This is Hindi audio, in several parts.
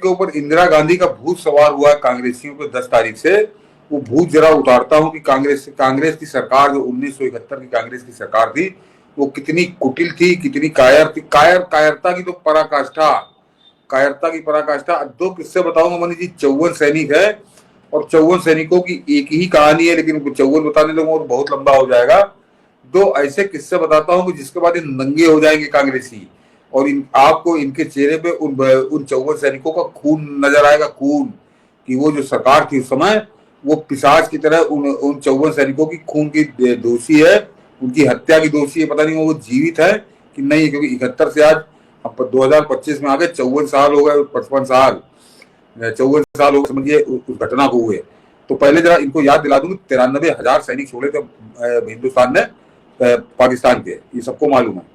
जिनके ऊपर इंदिरा गांधी का भूत सवार हुआ है कांग्रेसियों पे 10 तारीख से, वो भूत जरा उतारता हूं कि कांग्रेस की सरकार जो 1971 की कांग्रेस की सरकार थी, वो कितनी कुटिल थी, कितनी कायर थी। कायरता की तो पराकाष्ठा, कायरता की पराकाष्ठा। 2 किस्से बताऊंगा मनी जी। 54 सैनिक है और 54 सैनिकों की एक ही कहानी है, लेकिन 54 बताने लगूंगा तो बहुत लंबा हो जाएगा। 2 ऐसे किस्से बताता हूं कि जिसके बाद ये नंगे हो जाएंगे कांग्रेसी, और आपको इनके चेहरे पे उन 54 सैनिकों का खून नजर आएगा। खून कि वो जो सरकार थी उस समय, वो पिशाच की तरह उन 54 सैनिकों की खून की दोषी है, उनकी हत्या की दोषी है। पता नहीं वो जीवित है कि नहीं, क्योंकि 71 से आज अब 2025 में आ गए, 54 साल हो गए, 55 साल, 54 साल हो गए समझिए उस घटना को हुए। तो पहले जरा इनको याद दिला दूं, 93,000 सैनिक छोड़े थे हिंदुस्तान ने पाकिस्तान के, ये सबको मालूम है।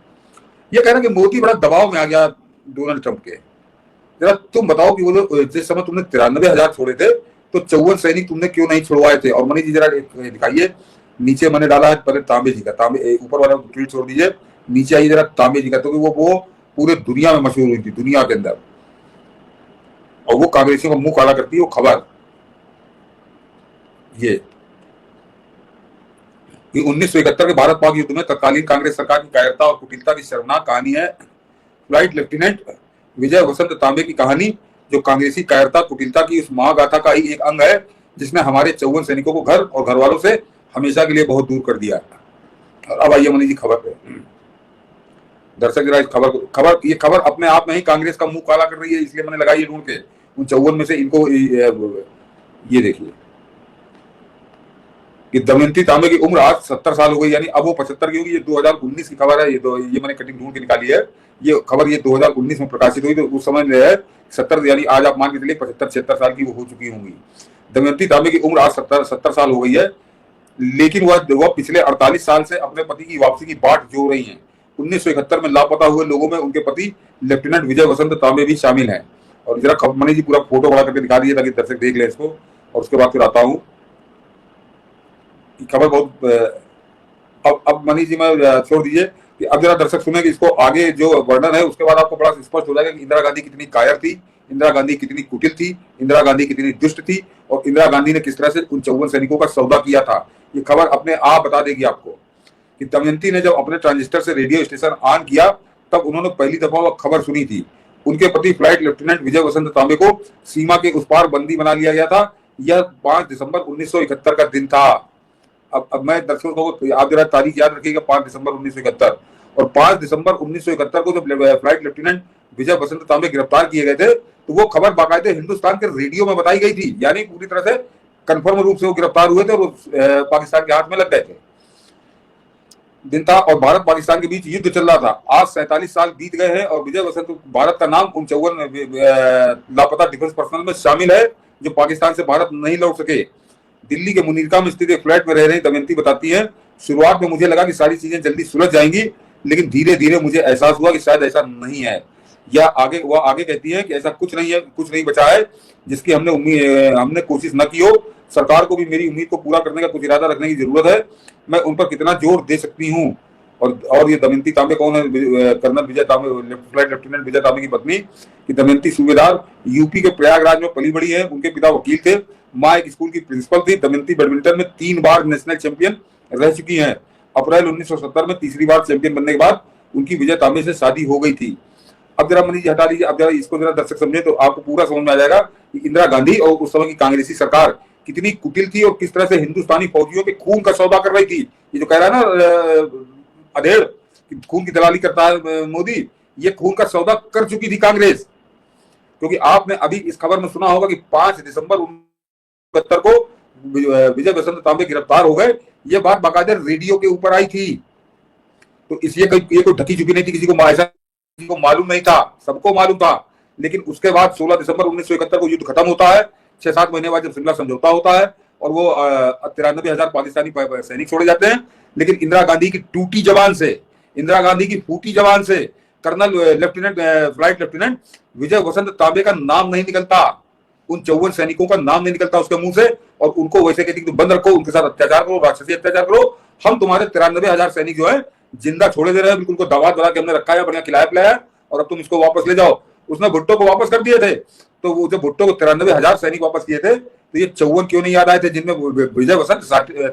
ये कह रहा कि मोदी बड़ा दबाव में आ गया डोनाल्ड ट्रंप के। जरा तुम बताओ कि वो लोग जिस समय तुमने 93,000 छोड़े थे, तो 54 सैनिक तुमने क्यों नहीं छुड़वाए थे? और मनी जी जरा दिखाइए, नीचे मैंने डाला है पहले तांबे जी का, तांबे ऊपर वाला ट्वीट छोड़ दीजिए, नीचे आइए जरा तांबे जी का, तो वो पूरे दुनिया में मशहूर हुई थी, दुनिया के अंदर, और वो कांग्रेसियों का मुंह काला करती है वो खबर। ये 1971 के भारत पाक युद्ध में तत्कालीन कांग्रेस सरकार की कायरता और कुटिलता की शर्मनाक कहानी है फ्लाइट लेफ्टिनेंट विजय वसंत तांबे की कहानी, जो कांग्रेसी कायरता कुटिलता की उस महागाथा का ही एक अंग है, जिसने हमारे 54 सैनिकों को घर और घर वालों से हमेशा के लिए बहुत दूर कर दिया। और अब आइए मनी जी खबर पे। दर्शक जरा इस ये खबर अपने आप में ही कांग्रेस का मुंह काला कर रही है, इसलिए मैंने लगाई है ढूंढ के। उन 54 में से इनको ये देखिए कि दमयंती तांबे की उम्र आज 70 साल हो गई, यानी अब वो 75 की होगी। ये 2019 की खबर है, ये मैंने कटिंग ढूंढ के निकाली है। ये खबर ये 2019 में प्रकाशित हुई, तो उस समय जो है 70, यानी आज आप मान के चलिए 75-76 साल की वो हो चुकी होंगी। दमयंती तांबे की उम्र आज 70 साल हो गई है, लेकिन वह पिछले 48 साल से अपने पति की वापसी की बाट जो रही है। 1971 में लापता हुए लोगों में उनके पति लेफ्टिनेंट विजय वसंत तांबे भी शामिल हैं। और जरा मनी जी पूरा फोटो बड़ा करके दिखा दीजिए ताकि दर्शक देख ले इसको, और उसके बाद फिर आता हूँ। खबर बहुत अब मनीष जी मैं छोड़ दीजिए कि अब जरा दर्शक सुने कि इसको आगे जो वर्णन है उसके बाद आपको बड़ा स्पष्ट हो जाएगा कि इंदिरा गांधी कितनी कायर थी, इंदिरा गांधी कितनी कुटिल थी, इंदिरा गांधी कितनी दुष्ट थी, और इंदिरा गांधी ने किस तरह से उन 54 सैनिकों का सौदा किया था। ये खबर अपने आप बता देगी आपको कि दमयंती ने जब अपने ट्रांजिस्टर से रेडियो स्टेशन ऑन किया, तब उन्होंने पहली दफा वह खबर सुनी थी। उनके पति फ्लाइट लेफ्टिनेंट विजय वसंत तांबे को सीमा के उस पार बंदी बना लिया गया था। यह 5 दिसंबर 1971 का दिन था। अब मैं दर्शकों को आप जरा तारीख याद रखिएगा, 5 दिसंबर 1971। और 5 दिसंबर 1971 को जब फ्लाइट लेफ्टिनेंट विजय वसंत तांबे गिरफ्तार किए गए थे, तो वो खबर बाकायदे हिंदुस्तान के रेडियो में बताई गई थी, यानी पूरी तरह से कंफर्म रूप से वो गिरफ्तार हुए थे और पाकिस्तान के हाथ में लग गए थे। दिन था और भारत पाकिस्तान के बीच युद्ध चल रहा था। आज 47 साल बीत गए हैं और विजय वसंत भारत का नाम उन 54 लापता डिफेंस पर्सनल में शामिल है जो पाकिस्तान से भारत नहीं लौट सके। दिल्ली के मुनीरका में स्थित एक फ्लैट में रह रही दमयंती बताती है, शुरुआत में मुझे लगा कि सारी चीजें जल्दी सुलझ जाएंगी, लेकिन धीरे धीरे मुझे एहसास हुआ कि शायद ऐसा नहीं है। या वह आगे कहती है कि ऐसा कुछ नहीं है, कुछ नहीं बचा है जिसकी हमने कोशिश न की हो। सरकार को भी मेरी उम्मीद को पूरा करने का कुछ इरादा रखने की जरूरत है। मैं उन पर कितना जोर दे सकती हूँ। और ये दमयंती तांबे कौन है? कर्नल विजय तांबे, फ्लाइट लेफ्टिनेंट विजय तांबे की पत्नी की दमयंती सूबेदार यूपी के प्रयागराज में पली बड़ी है। उनके पिता वकील थे, माँ एक स्कूल की प्रिंसिपल थी। दमयंती बैडमिंटन में 3 बार नेशनल चैंपियन रह चुकी हैं। अप्रैल 1970 में तीसरी बार चैंपियन बनने के बाद उनकी विजय तांबे से शादी हो गई थी। अब जरा मनीष जी हटा लीजिए, अब जरा इसको जरा दर्शक समझे तो आपको पूरा समझ में आ जाएगा कि इंदिरा गांधी और उस समय की कांग्रेसी सरकार कितनी कुटिल थी और किस तरह से हिंदुस्तानी फौजियों के खून का सौदा कर रही थी। ये जो कह रहा है ना अधेड़ कि खून की दलाली करता है मोदी, ये खून का सौदा कर चुकी थी कांग्रेस। क्योंकि आपने अभी इस खबर में सुना होगा कि 5 दिसंबर 1971 को विजय वसंत तांबे गिरफ्तार हो गए। ये बात बाकायदा रेडियो के ऊपर आई थी, तो इसलिए ये कोई ढकी चुकी नहीं थी, किसी को मालूम नहीं था, सबको मालूम था। लेकिन उसके बाद 16 दिसंबर 1971 को युद्ध खत्म होता है। 6-7 महीने बाद जब शिमला समझौता होता है और वो 93,000 पाकिस्तानी सैनिक छोड़े जाते हैं। लेकिन इंदिरा गांधी की टूटी जबान से, इंदिरा गांधी की फूटी जबान से कर्नल फ्लाइट लेफ्टिनेंट विजय वसंत तांबे का नाम नहीं निकलता, उन 54 सैनिकों का नाम नहीं निकलता उसके मुंह से। और उनको वैसे कहती कि बंद रखो, उनके साथ अत्याचार करो, राक्षसी अत्याचार करो। हम तुम्हारे 93,000 सैनिक जो है जिंदा छोड़े दे रहे हैं, बिल्कुल को दवा दवा के हमने रखा है, बढ़िया खिलाया पिलाया, और अब तुम इसको वापस ले जाओ। उसने भुट्टो को वापस कर दिए थे। तो वो जब भुट्टो को 93,000 सैनिक वापस किए थे, तो ये 54 क्यों नहीं याद आए थे जिनमें विजय वसंत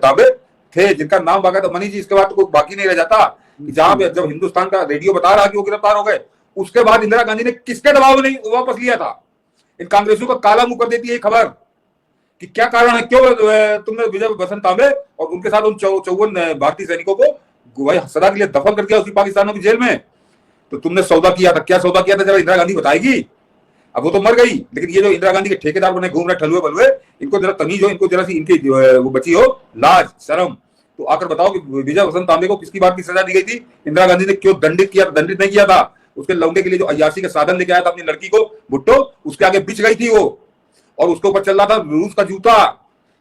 तांबे थे, जिनका नाम बाका था। मनीष जी, इसके बाद तो कोई बाकी नहीं रह जाता कि जहां पे जब हिंदुस्तान का रेडियो बता रहा कि वो गिरफ्तार हो गए, उसके बाद इंदिरा गांधी ने किसके दबाव में नहीं वापस लिया था। इन कांग्रेसियों को काला मुंह कर देती है खबर कि क्या कारण है, क्यों तुमने विजय वसंत तांबे और उनके साथ उन 54 भारतीय सैनिकों को भाई सदा के लिए दफन कर दिया उसी पाकिस्तान की जेल में। तो तुमने सौदा किया था, क्या सौदा किया था जरा इंदिरा गांधी बताएगी। अब वो तो मर गई, लेकिन ये जो इंदिरा गांधी के ठेकेदार बने घूम रहे ठलुए बलुए, इनको जरा तमीज हो, इनको जरा सी इनकी वो बची हो लाज शर्म, तो आकर बताओ कि विजय वसंत तांबे को किसकी बात की सजा दी गई थी, इंदिरा गांधी ने क्यों दंडित किया, दंडित नहीं किया था। उसके लौंडे के लिए जो अय्याशी का साधन लेके आया था अपनी लड़की को भुट्टो, उसके आगे बिछ गई थी वो, और उसके ऊपर चल रहा था रूस का जूता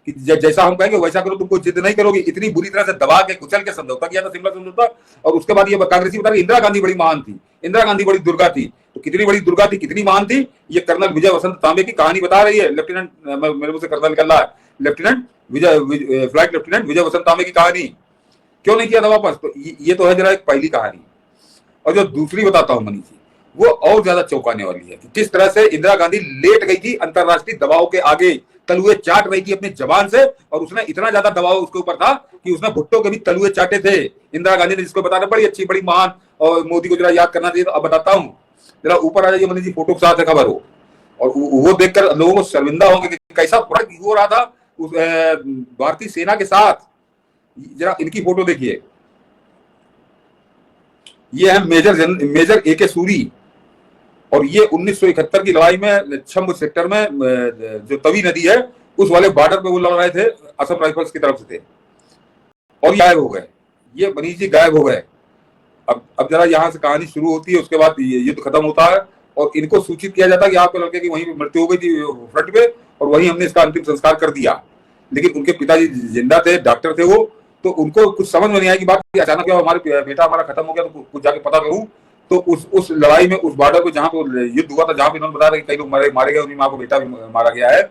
कि जैसा हम कहेंगे वैसा करो, तुमको जिद नहीं करोगी। इतनी बुरी तरह से दबा के कुचल के समझौता किया था, शिमला समझौता। और उसके बाद ये कांग्रेसी बता रही इंदिरा गांधी बड़ी महान थी, इंदिरा गांधी बड़ी दुर्गा थी। तो कितनी बड़ी दुर्गा थी, कितनी महान थी, ये कर्नल विजय वसंत तांबे की कहानी बता रही है। लेफ्टिनेंट, मेरे मुंह से कर्नल निकल रहा है, लेफ्टिनेंट विजय, फ्लाइट लेफ्टिनेंट विजय वसंत तांबे की कहानी क्यों नहीं किया था वापस। तो ये तो है जरा एक पहली कहानी। और जो दूसरी बताता हूं मनीष जी, वो और ज्यादा चौंकाने वाली है कि किस तरह से इंदिरा गांधी लेट गई थी अंतरराष्ट्रीय दबाव के आगे, तलुए चाट रही थी अपनी जबान से, और उसने इतना ज्यादा दबाव उसके ऊपर था कि उसने भुट्टो के भी तलुए चाटे थे इंदिरा गांधी ने, जिसको बताना बड़ी अच्छी बड़ी महान, और मोदी को जरा याद करना चाहिए। तो अब बताता हूँ, जरा ऊपर आ जाइए मनीष जी, फोटो के साथ है खबर हो, और वो देखकर लोगों को शर्मिंदा होंगे कि कैसा फर्क हो रहा था उस भारतीय सेना के साथ। जरा इनकी फोटो देखिए, ये है मेजर ए के सूरी, और ये 1971 की लड़ाई में छम्ब सेक्टर में जो तवी नदी है उस वाले बॉर्डर पे वो लड़ रहे थे, असम राइफल्स की तरफ से थे, और गायब हो गए। ये मनीष जी गायब हो गए। अब जरा यहाँ से कहानी शुरू होती है, उसके बाद युद्ध खत्म होता है और इनको सूचित किया जाता है कि आपके लड़के की वहीं मृत्यु हो गई थी फ्रंट पे, और वहीं हमने इसका अंतिम संस्कार कर दिया। लेकिन उनके पिताजी जिंदा थे, डॉक्टर थे वो, तो उनको कुछ समझ में नहीं आई कि बात अचानक क्या हमारे बेटा हमारा खत्म हो गया, तो कुछ जाके पता करूं। तो उस लड़ाई में उस बॉर्डर पे जहां पे युद्ध हुआ था, जहां पे इन्होंने बताया कि कई लोग मारे गए, उन्हीं माँ को बेटा भी मारा गया है,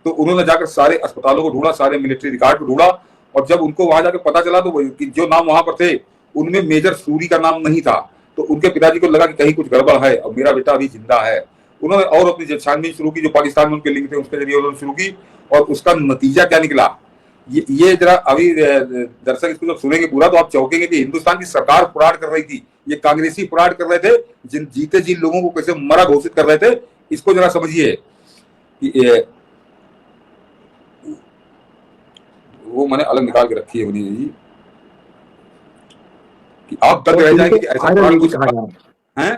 तो उन्होंने जाकर सारे अस्पतालों को ढूंढा, सारे मिलिट्री रिकॉर्ड को ढूंढा, और जब उनको वहां जाकर पता चला तो जो नाम वहां पर थे उनमें मेजर सूरी का नाम नहीं था। तो उनके पिताजी को लगा कि कहीं कुछ गड़बड़ है और मेरा बेटा अभी जिंदा है। उन्होंने और अपनी छानबीन शुरू की, जो पाकिस्तान में उनके लिंक थे उसके जरिए उन्होंने शुरू की, और उसका नतीजा क्या निकला ये जरा अभी दर्शक इसको जब सुनेंगे पूरा तो आप चौंकेंगे कि हिंदुस्तान की सरकार फ्रॉड कर रही थी, ये कांग्रेसी फ्रॉड कर रहे थे, जिन जीते जी लोगों को कैसे मरा घोषित कर रहे थे। इसको जरा समझिए कि वो मैंने अलग निकाल के रखी है जी, कि आप तक रह जाएंगे कि ऐसा कुछ है।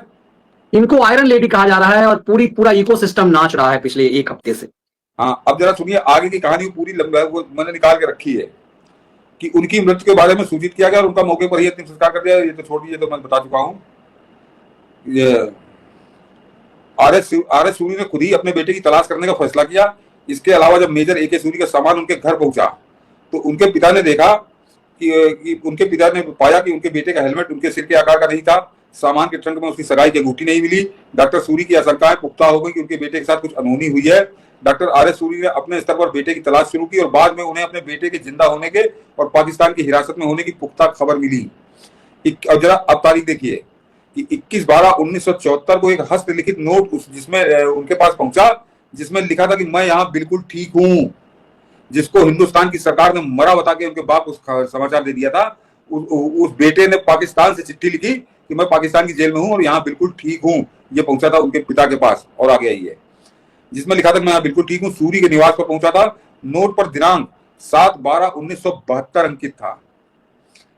इनको आयरन लेडी कहा जा रहा है और पूरा इकोसिस्टम नाच रहा है पिछले एक हफ्ते से। हाँ, अब जरा सुनिए आगे की कहानी पूरी वो मैंने निकाल के रखी है कि उनकी मृत्यु के बारे में सूचित किया गया और उनका मौके पर ही अंतिम संस्कार कर दिया। ये तो छोड़ दीजिए, तो मैं बता चुका हूँ। ये आर एस सूरी ने खुद ही अपने बेटे की तलाश करने का फैसला किया। इसके अलावा जब मेजर ए के सूरी का सामान उनके घर पहुंचा तो उनके पिता ने देखा कि उनके पिता ने पाया कि उनके बेटे का हेलमेट उनके सिर के आकार का नहीं था, सामान के ट्रंक में उसकी सगाई की अंगूठी नहीं मिली। डॉक्टर सूरी की आशंकाएं पुख्ता हो गई कि उनके बेटे के साथ कुछ अनहोनी हुई है। डॉक्टर आर एस सूरी ने अपने स्तर पर बेटे की तलाश शुरू की और बाद में उन्हें अपने बेटे के जिंदा होने के और पाकिस्तान की हिरासत में होने की पुख्ता खबर मिली। अब जरा अब तारीख देखिए कि 21/12/1974 को एक हस्तलिखित नोट जिसमें उनके पास पहुंचा, जिसमें लिखा था कि मैं यहाँ बिल्कुल ठीक हूँ, जिसको हिंदुस्तान की सरकार ने मरा बता के उनके बाप को समाचार दे दिया था। उस बेटे ने पाकिस्तान से चिट्ठी लिखी कि मैं पाकिस्तान की जेल में हूँ और यहाँ बिल्कुल ठीक हूँ। ये पहुंचा था उनके पिता के पास, और आगे आई है जिसमें लिखा था मैं यहाँ बिल्कुल ठीक हूँ। सूरी के निवास पर पहुंचा था। नोट पर दिनांक 7/12/1972 अंकित था।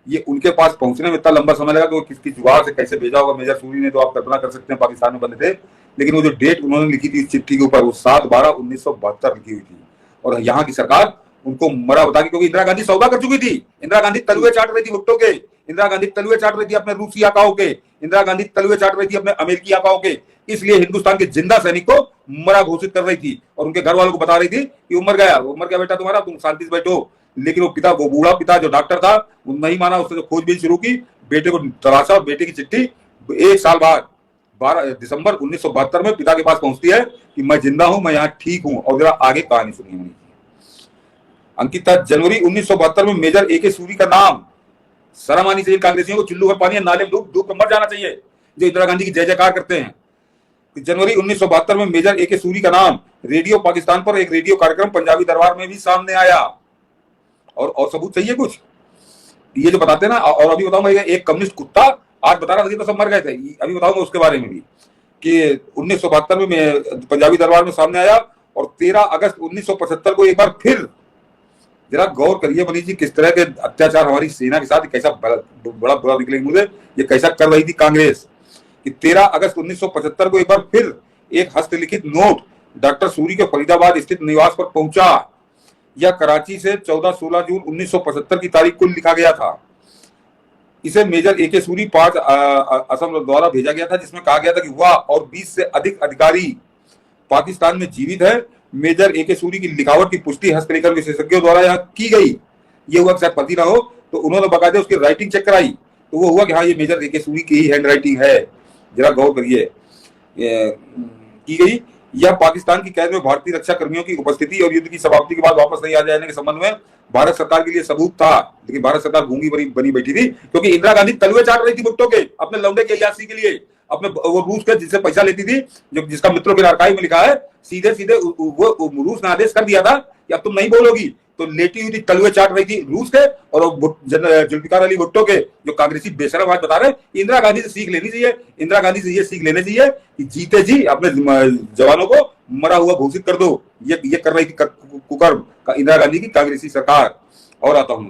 ये उनके पास पहुंचने में इतना लंबा समय लगा कि वो किसकी जुगाड़ से कैसे भेजा होगा मेजर सूरी ने, तो आप कल्पना कर सकते हैं पाकिस्तान में बंदे थे। लेकिन वो जो डेट उन्होंने लिखी थी इस चिट्ठी के ऊपर, वो 7/12/1972 लिखी हुई थी, और यहाँ की सरकार उनको मरा बता के, क्योंकि इंदिरा गांधी सौदा कर चुकी थी। इंदिरा गांधी तलुए चाट रही थी भुट्टो के, इंदिरा गांधी तलुए चाट रही थी अपने रूसी आकाओं के, इंदिरा गांधी तलुए चाट रही थी अपने अमेरिकी आकाओं के। इसलिए हिंदुस्तान के जिंदा सैनिक को मरा घोषित कर रही थी और उनके घर वालों को बता रही थी कि वो मर गया बेटा तुम्हारा, तुम शांति से बैठो। लेकिन वो बूढ़ा पिता जो डॉक्टर था वो नहीं माना। उसने जो खोजबीन शुरू की, बेटे को तलाशा, बेटे की चिट्ठी 1 साल बाद 12 दिसंबर 1972 में पिता के पास पहुंचती है कि मैं जिंदा हूं, मैं यहाँ ठीक हूं। और जरा आगे कहानी सुनिए अंकिता। जनवरी 1972 में मेजर ए के सूरी का नाम, शर्म आनी चाहिए कांग्रेसियों को, चुल्लू भर पानी नाले में डूब कर मर जाना चाहिए जो इंदिरा गांधी की जय जयकार करते हैं। जनवरी 1972 में मेजर ए के सूरी का नाम रेडियो पाकिस्तान पर एक रेडियो कार्यक्रम पंजाबी दरबार में भी सामने आया। और सबूत चाहिए कुछ, ये जो बताते हैं ना। और अभी बताऊंगा, एक कम्युनिस्ट कुत्ता आज बता रहा था तो सब मर गए थे, अभी बताऊंगा उसके बारे में भी कि 1972 में पंजाबी दरबार में सामने आया। और 13 अगस्त 1975 को एक बार फिर, जरा गौर करिए मनीष जी, किस तरह के अत्याचार हमारी सेना के साथ कैसा बड़ा बुरा निकलेगा मुझे, ये कैसा कर रही थी कांग्रेस कि 13 अगस्त 1975 को एक बार फिर एक हस्तलिखित नोट डॉक्टर सूरी के फरीदाबाद स्थित निवास पर पहुंचा। यह कराची से 14-16 जून 1975 की तारीख को लिखा गया था। इसे मेजर ए के सूरी 5 असम द्वारा भेजा गया था, जिसमें कहा गया था कि वह और 20 से अधिक अधिकारी पाकिस्तान में जीवित है। मेजर ए के सूरी की लिखावट की पुष्टि हस्तलेखन विशेषज्ञों द्वारा यहाँ की गई। ये हुआ शायद पति ना हो तो उन्होंने बकायदे उसकी राइटिंग चेक कराई, तो वो हुआ कि हाँ ये मेजर ए के सूरी की ही हैंड राइटिंग है। जरा गौर करिए, की गई। यह पाकिस्तान की कैद में भारतीय रक्षा कर्मियों की उपस्थिति और युद्ध की समाप्ति के बाद वापस नहीं आ जाने के संबंध में भारत सरकार के लिए सबूत था, लेकिन भारत सरकार गूंगी बनी बैठी थी, क्योंकि इंदिरा गांधी तलवे चाट रही थी भुट्टो के अपने लौंडे के अयाशी के लिए, अपने वो रूस के जिससे पैसा लेती थी, जो जिसका मित्रों के आर्काइव में लिखा है, सीधे सीधे वो रूस ने आदेश कर दिया था कि अब तुम नहीं बोलोगी, तो लेटी हुई थी तलवे चाट रही थी रूस के और जुल्फिकार अली भुट्टो के, जो कांग्रेसी बेशरम आज बता रहे। इंदिरा गांधी से सीख लेनी चाहिए, इंदिरा गांधी से ये सीख लेनी चाहिए कि जीते जी अपने जवानों को मरा हुआ घोषित कर दो। ये कर रही थी कुकर्म का इंदिरा गांधी की कांग्रेसी सरकार। और आता हूं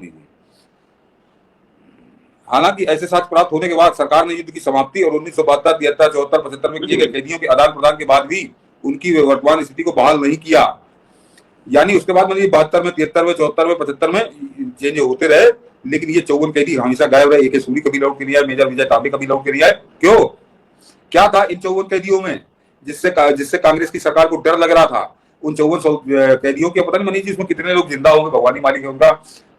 हालांकि ऐसे साक्ष्य प्राप्त होने के बाद सरकार ने युद्ध की समाप्ति और 1972, 73, 74, 75 में किए गए कैदियों के आदान प्रदान के बाद भी उनकी वर्तमान स्थिति को बहाल नहीं किया। यानी उसके बाद मतलब 72 में, 73 में, 74 में, 75 में चेंज होते रहे, लेकिन ये 54 कैदी हमेशा गायब रहे। ए के सूरी कभी लौट के नहीं आए, मेजर विजय तांबे कभी लौट के नहीं आए। क्यों? क्या था इन 54 कैदियों में जिससे कांग्रेस की सरकार को डर लग रहा था? उन 54 कैदियों के पता नहीं मनीष जी इसमें कितने लोग जिंदा होंगे, भगवानी मालिक है उनका।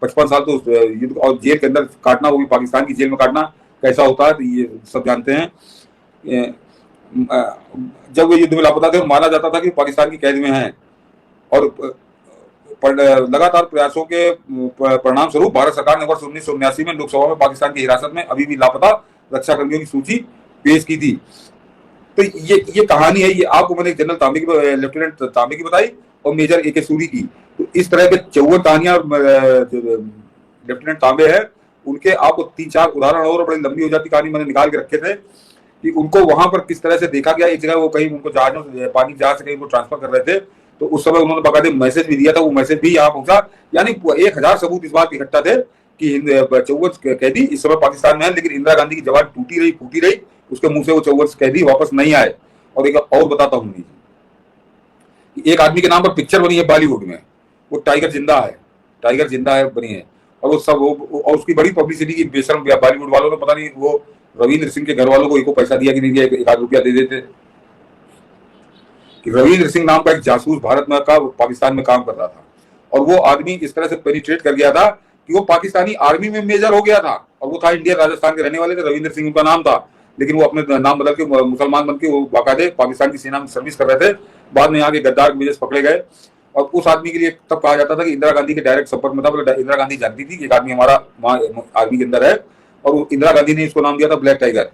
55 साल तो युद्ध और जेल के अंदर काटना, वो भी पाकिस्तान की जेल में काटना कैसा होता है, तो ये सब जानते हैं। जब वो युद्ध में लापता थे, माना जाता था कि पाकिस्तान की कैद में हैं, और लगातार प्रयासों के परिणाम स्वरूप भारत सरकार ने वर्ष 1979 में लोकसभा में पाकिस्तान की हिरासत में अभी भी लापता रक्षा कर्मियों की सूची पेश की थी। तो ये कहानी है, ये आपको मैंने जनरल तांबे की, लेफ्टिनेंट तांबे की बताई और मेजर ए के सूरी की। तो इस तरह के 54 कहानियां लेफ्टिनेंट तांबे है, उनके आपको 3-4 उदाहरण और बड़ी लंबी हो जाती कहानी मैंने निकाल के रखे थे कि उनको वहां पर किस तरह से देखा गया। एक जगह वो कहीं उनको जहाजों पानी जहाज से कहीं उनको ट्रांसफर कर रहे थे, तो उस समय उन्होंने बकायदे मैसेज भी दिया था, वो मैसेज भी यहाँ पहुंचा। यानी 1000 सबूत इस बात इकट्ठा थे कि 54 कैदी इस समय पाकिस्तान में है, लेकिन इंदिरा गांधी की जबान टूटी रही, फूटी रही, उसके मुंह से वो 54 कैदी वापस नहीं आए। और एक और बताता हूँ, एक आदमी के नाम पर पिक्चर बनी है बॉलीवुड में, वो टाइगर जिंदा है बनी है, और वो सब और उसकी बड़ी पब्लिसिटी की बेशरम बॉलीवुड वालों ने पता नहीं वो रविंद्र सिंह के घर वालों को एक पैसा दिया कि नहीं दिया, 1 रुपया दे देते कि रविंद्र सिंह नाम का एक जासूस भारत में का पाकिस्तान में काम कर रहा था, और वो आदमी इस तरह से पेनिट्रेट कर गया था कि वो पाकिस्तानी आर्मी में मेजर हो गया था, और वो था इंडिया राजस्थान के रहने वाले थे, रविंद्र सिंह उनका नाम था, लेकिन वो अपने नाम बदल के मुसलमान बन के वो बाकायदे पाकिस्तान की सेना में सर्विस कर रहे थे। बाद में यहाँ के गद्दार मेजर्स पकड़े गए, और उस आदमी के लिए तब कहा जाता था कि इंदिरा गांधी के डायरेक्ट संपर्क में था। बोले इंदिरा गांधी जानती थी कि एक आदमी हमारा वहाँ आर्मी के अंदर है, और इंदिरा गांधी ने इसको नाम दिया था ब्लैक टाइगर।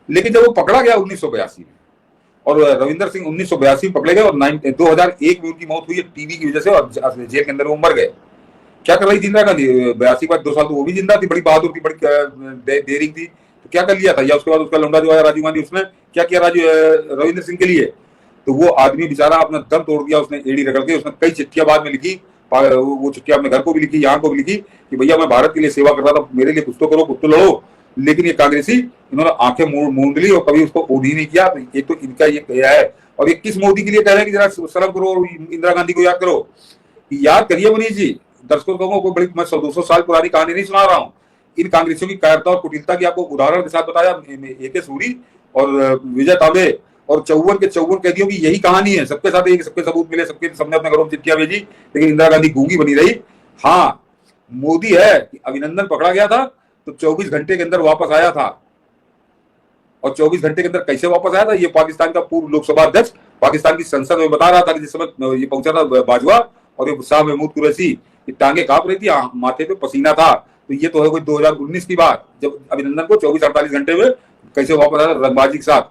लेकिन जब वो पकड़ा गया 1982 में, और रविंदर सिंह 1982 में पकड़े गए, और 2001 में उनकी मौत हुई है टीबी की वजह से, और जेल के अंदर वो मर गए। क्या कर रही थी इंदिरा गांधी? 82 के बाद 2 साल तो वो भी जिंदा थी, बड़ी बहादुर थी, बड़ी देरी थी, तो क्या कर लिया था? या उसके बाद उसका लौंडा जो है राजीव गांधी, उसने क्या किया रविंद्र सिंह के लिए? तो वो आदमी बेचारा अपना दम तोड़ दिया, उसने एड़ी रगड़ के, उसने कई चिट्ठियां बाद में लिखी, वो चिट्ठियां अपने घर को भी लिखी, यहाँ को भी लिखी कि भैया मैं भारत के लिए सेवा कर रहा था, मेरे लिए कुछ तो करो, कुछ तो लड़ो। लेकिन ये कांग्रेसी इन्होंने आंखें मूंद ली और कभी उसको ओढ़ ही नहीं किया। तो एक तो इनका ये कहा है, और ये किस मोदी के लिए कह रहे हैं कि जरा शर्म करो और इंदिरा गांधी को याद करो। याद करिए मनीष जी, दर्शकों को बड़ी मैं 100-200 साल पुरानी कहानी नहीं सुना रहा हूँ। इन कांग्रेसियों की कायरता और कुटिलता की आपको उदाहरण के साथ बताया ए के सूरी और विजय तांबे और 54 कैदियों की यही कहानी है। सबके साथ सबके सबूत मिले, सबने अपने घरों में चिट्ठियां भेजी, लेकिन इंदिरा गांधी गूंगी बनी रही। हाँ, मोदी है कि अभिनंदन पकड़ा गया था तो 24 घंटे के अंदर वापस आया था, और 24 घंटे के अंदर कैसे वापस आया था ये पाकिस्तान का पूर्व लोकसभा अध्यक्ष पाकिस्तान की संसद में बता रहा था कि जिस समय ये पहुंचा था बाजवा और ये शाह महमूद कुरैशी, ये टांगे कांप रही थी, माथे पे पसीना था। तो ये तो है कोई 2019 की बात, जब अभिनंदन को 24-48 घंटे में कैसे वापस आया रंगबाजी के साथ।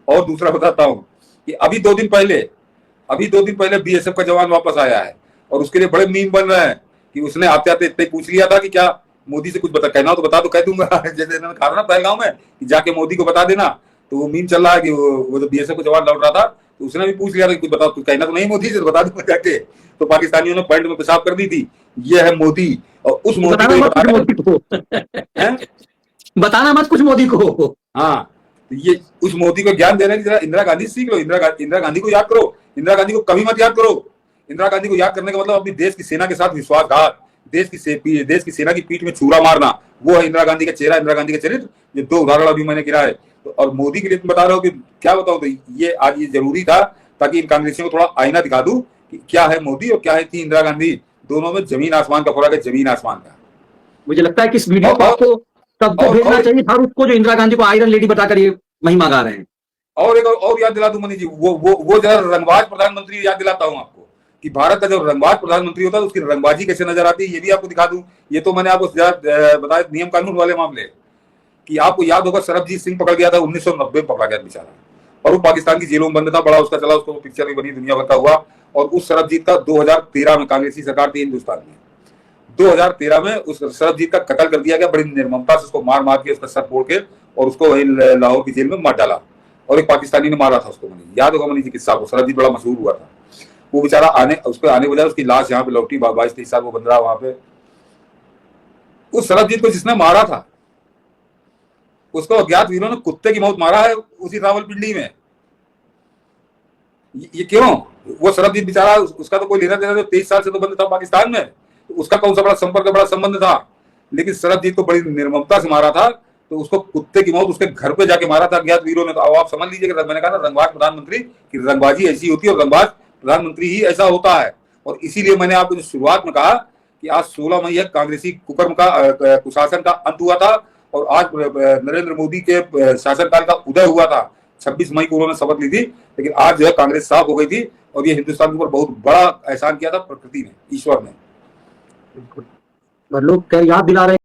और दूसरा बताता हूँ कि अभी 2 दिन पहले बीएसएफ का जवान वापस आया है और उसके लिए बड़े मीम बन रहे हैं कि उसने आते आते इतने पूछ लिया था कि क्या मोदी से कुछ कहना हो तो बता दो, कह दूंगा। जैसे इन्होंने कहा ना पहलगांव में कि जाके मोदी को बता देना, तो वो मीम चल रहा है कि वो जो बीएसएफ का जवान लौट रहा था तो उसने भी पूछ लिया था कि कुछ बताओ, कुछ कहना तो नहीं मोदी से, तो बता दूंगा जाके। तो पाकिस्तानियों ने पॉइंट में पेशाब कर दी थी। ये है मोदी, और उस मोदी बताना को मत कुछ मोदी को, बताना मत कुछ मोदी को। हाँ, ये उस मोदी को ज्ञान दे रहे हैं कि जरा इंदिरा गांधी सीख लो, इंदिरा गांधी को याद करो। इंदिरा गांधी को कभी मत याद करो। इंदिरा गांधी को याद करने का मतलब अपनी देश की सेना के साथ विश्वासघात, देश की सेना की पीठ में छुरा मारना, वो है इंदिरा गांधी का चेहरा, इंदिरा गांधी का चरित्र। ये 2 उदाहरण अभी मैंने गिरा है। तो और मोदी के लिए तुम बता रहे हो कि क्या बताओ, तो ये आज ये जरूरी था ताकि इन कांग्रेसियों को थोड़ा आईना दिखा दूं कि क्या है मोदी और क्या है थी इंदिरा गांधी। दोनों में जमीन आसमान का फर्क है, जमीन आसमान का। मुझे लगता है कि इस वीडियो को आपको सबको भेजना चाहिए था उसको, जो इंदिरा गांधी को आयरन लेडी बताकर ये महिमा गा रहे हैं। और एक और याद दिला दूं मनीष जी, वो जरा रंगबाज प्रधानमंत्री याद दिलाता हूं आपको कि भारत का जो रंगबाज प्रधानमंत्री होता है उसकी रंगबाजी कैसे नजर आती है, ये भी आपको दिखा दूं। ये तो मैंने आपको बताया नियम कानून वाले मामले कि आपको याद होगा सरबजीत सिंह पकड़ गया था 1990 में, पकड़ा गया बेचारा, और वो पाकिस्तान की जेलों में बंद था। बड़ा उसका चला, उसको पिक्चर भी बनी, दुनिया भर का हुआ। और उस सरबजीत का 2013 में कांग्रेसी सरकार थी हिंदुस्तान में, 2013 में उस सरबजीत का कत्ल कर दिया गया बड़ी निर्ममता से। उसको मार के उसका सर फोड़ के और उसको लाहौर की जेल में मार डाला, और एक पाकिस्तानी ने मारा था उसको। मनीष याद होगा मनीष जी किस्सा को, सरबजीत बड़ा मशहूर हुआ था। वो बेचारा उसको आने बजाय उसकी लाश यहाँ पे लौटी, 22-23 साल वो बंद रहा वहां पे। उस सरबजीत को जिसने मारा था उसको अज्ञात वीरों ने कुत्ते की मौत मारा है उसी रावलपिंडी में। ये क्यों? वो सरबजीत बेचारा, उसका तो कोई लेना देना, 23 साल से तो बंद था पाकिस्तान में, तो उसका कौन सा बड़ा संपर्क, बड़ा संबंध था। लेकिन सरबजीत को बड़ी निर्ममता से मारा था, तो उसको कुत्ते की मौत उसके घर पे जाके मारा था अज्ञात वीरों ने। तो आप समझ लीजिए, मैंने कहा ना रंगबाज प्रधानमंत्री की रंगबाजी ऐसी होती है, और रंगबाज प्रधानमंत्री ही ऐसा होता है। और इसीलिए मैंने आपको जो शुरुआत में कहा कि आज 16 मई है, कांग्रेसी कुकर्म का कुशासन का अंत हुआ था, और आज नरेंद्र मोदी के शासनकाल का उदय हुआ था। 26 मई को उन्होंने शपथ ली थी, लेकिन आज जो है कांग्रेस साफ हो गई थी, और ये हिंदुस्तान के ऊपर बहुत बड़ा एहसान किया था प्रकृति ने, ईश्वर ने। और लोग याद दिला रहे हैं।